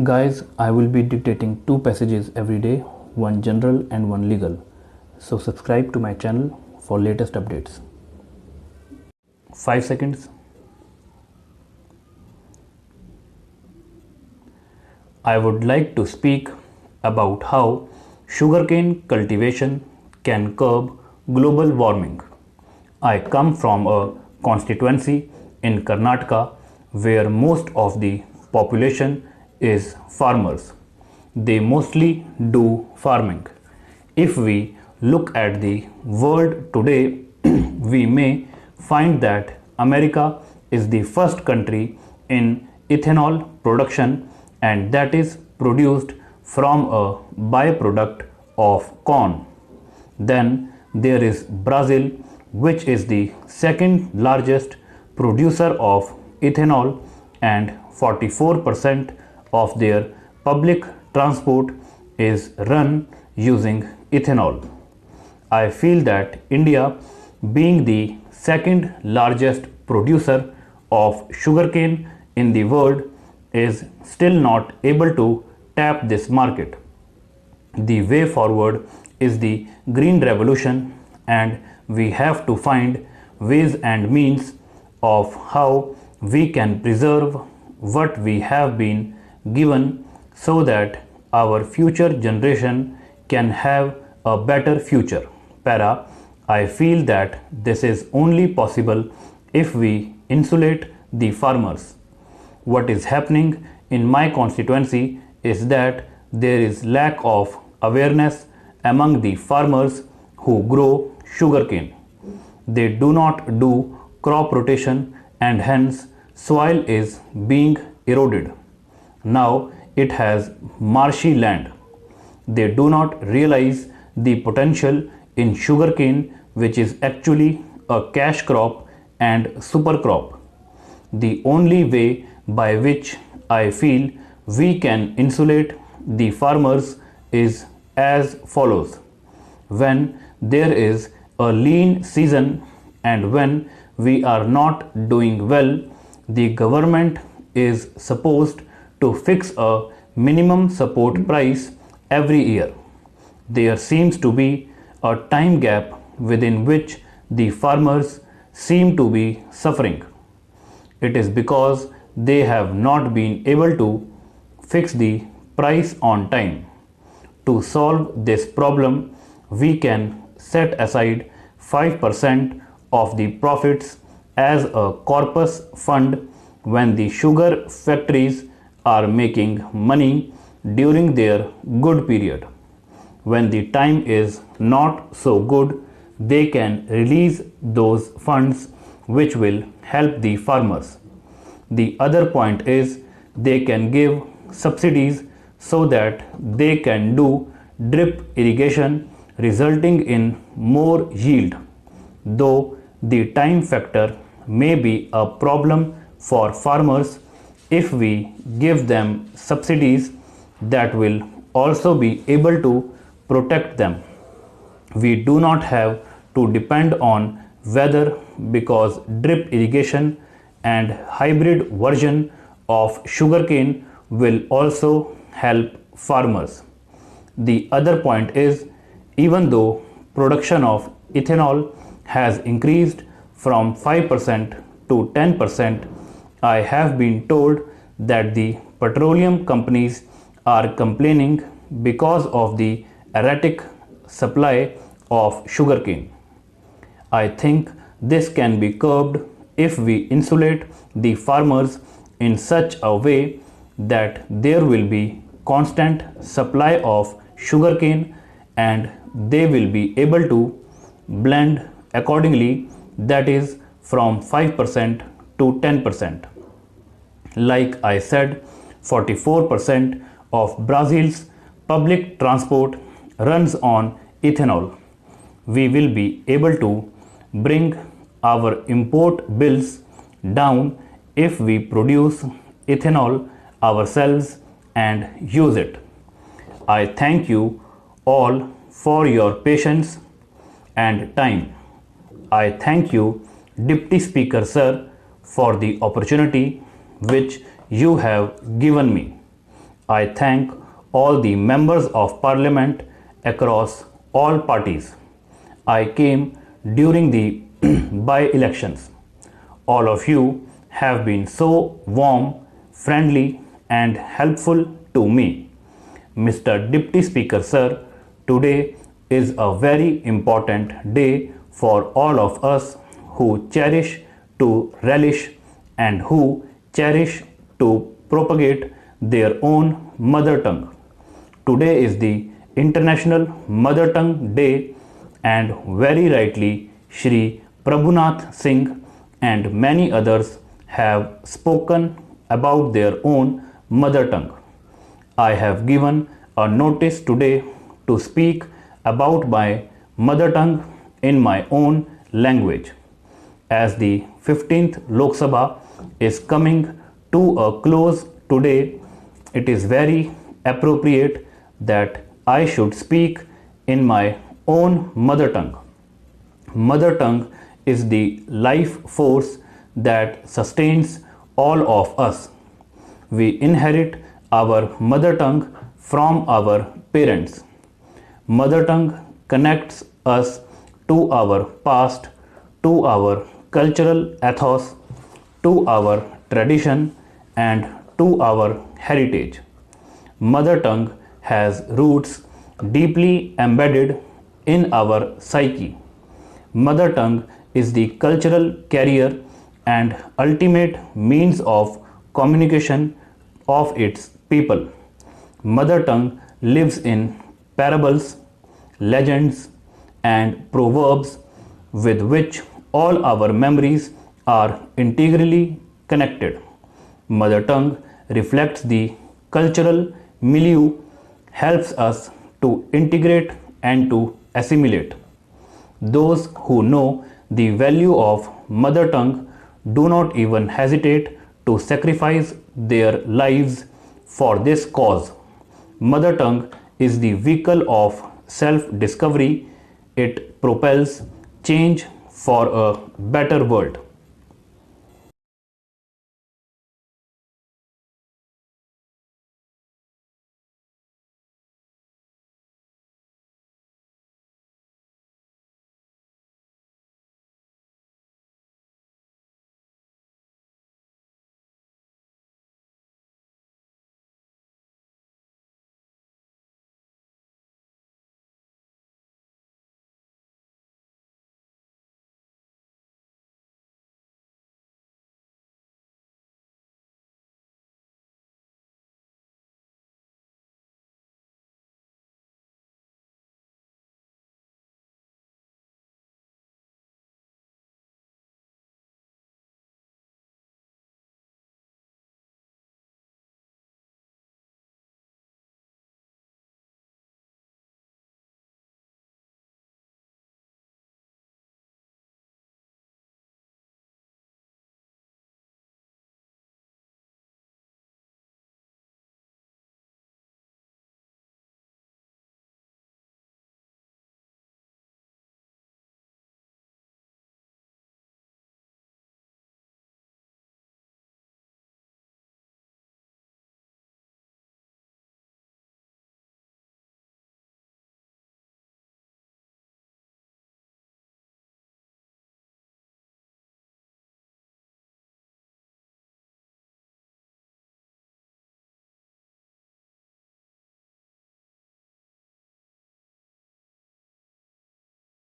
Guys, I will be dictating two passages every day, one general and one legal. So subscribe to my channel for latest updates. 5 seconds. I would like to speak about how sugarcane cultivation can curb global warming. I come from a constituency in Karnataka where most of the population is farmers. They mostly do farming. If we look at the world today, we may find that America is the first country in ethanol production, and that is produced from a byproduct of corn. Then there is Brazil, which is the second largest producer of ethanol, and 44% of their public transport is run using ethanol. I feel that India, being the second largest producer of sugarcane in the world, is still not able to tap this market. The way forward is the green revolution, and we have to find ways and means of how we can preserve what we have been given so that our future generation can have a better future. I feel that this is only possible if we insulate the farmers. What is happening in my constituency is that there is lack of awareness among the farmers who grow sugarcane. They do not do crop rotation, and hence soil is being eroded. Now it has marshy land. They do not realize the potential in sugarcane, which is actually a cash crop and super crop. The only way by which I feel we can insulate the farmers is as follows. When there is a lean season and when we are not doing well, the government is supposed to fix a minimum support price every year. There seems to be a time gap within which the farmers seem to be suffering. It is because they have not been able to fix the price on time. To solve this problem, we can set aside 5% of the profits as a corpus fund when the sugar factories are making money during their good period. When the time is not so good, they can release those funds which will help the farmers. The other point is they can give subsidies so that they can do drip irrigation, resulting in more yield. Though the time factor may be a problem for farmers, if we give them subsidies that will also be able to protect them. We do not have to depend on weather because drip irrigation and hybrid version of sugarcane will also help farmers. The other point is, even though production of ethanol has increased from 5% to 10%, I have been told that the petroleum companies are complaining because of the erratic supply of sugarcane. I think this can be curbed if we insulate the farmers in such a way that there will be constant supply of sugarcane and they will be able to blend accordingly, that is from 5% to 10%. Like I said, 44% of Brazil's public transport runs on ethanol. We will be able to bring our import bills down if we produce ethanol ourselves and use it. I thank you all for your patience and time. I thank you, Deputy Speaker Sir, for the opportunity which you have given me. I thank all the members of parliament across all parties. I came during the by-elections. All of you have been so warm, friendly and helpful to me. Mr. Deputy Speaker Sir, today is a very important day for all of us who cherish to relish and who cherish to propagate their own mother tongue. Today is the International Mother Tongue Day and very rightly Shri Prabhunath Singh and many others have spoken about their own mother tongue. I have given a notice today to speak about my mother tongue in my own language. As the 15th Lok Sabha is coming to a close today, it is very appropriate that I should speak in my own mother tongue. Mother tongue is the life force that sustains all of us. We inherit our mother tongue from our parents. Mother tongue connects us to our past, to our cultural ethos, to our tradition and to our heritage. Mother tongue has roots deeply embedded in our psyche. Mother tongue is the cultural carrier and ultimate means of communication of its people. Mother tongue lives in parables, legends, and proverbs with which all our memories are integrally connected. Mother tongue reflects the cultural milieu, helps us to integrate and to assimilate. Those who know the value of mother tongue do not even hesitate to sacrifice their lives for this cause. Mother tongue is the vehicle of self-discovery. It propels change for a better world.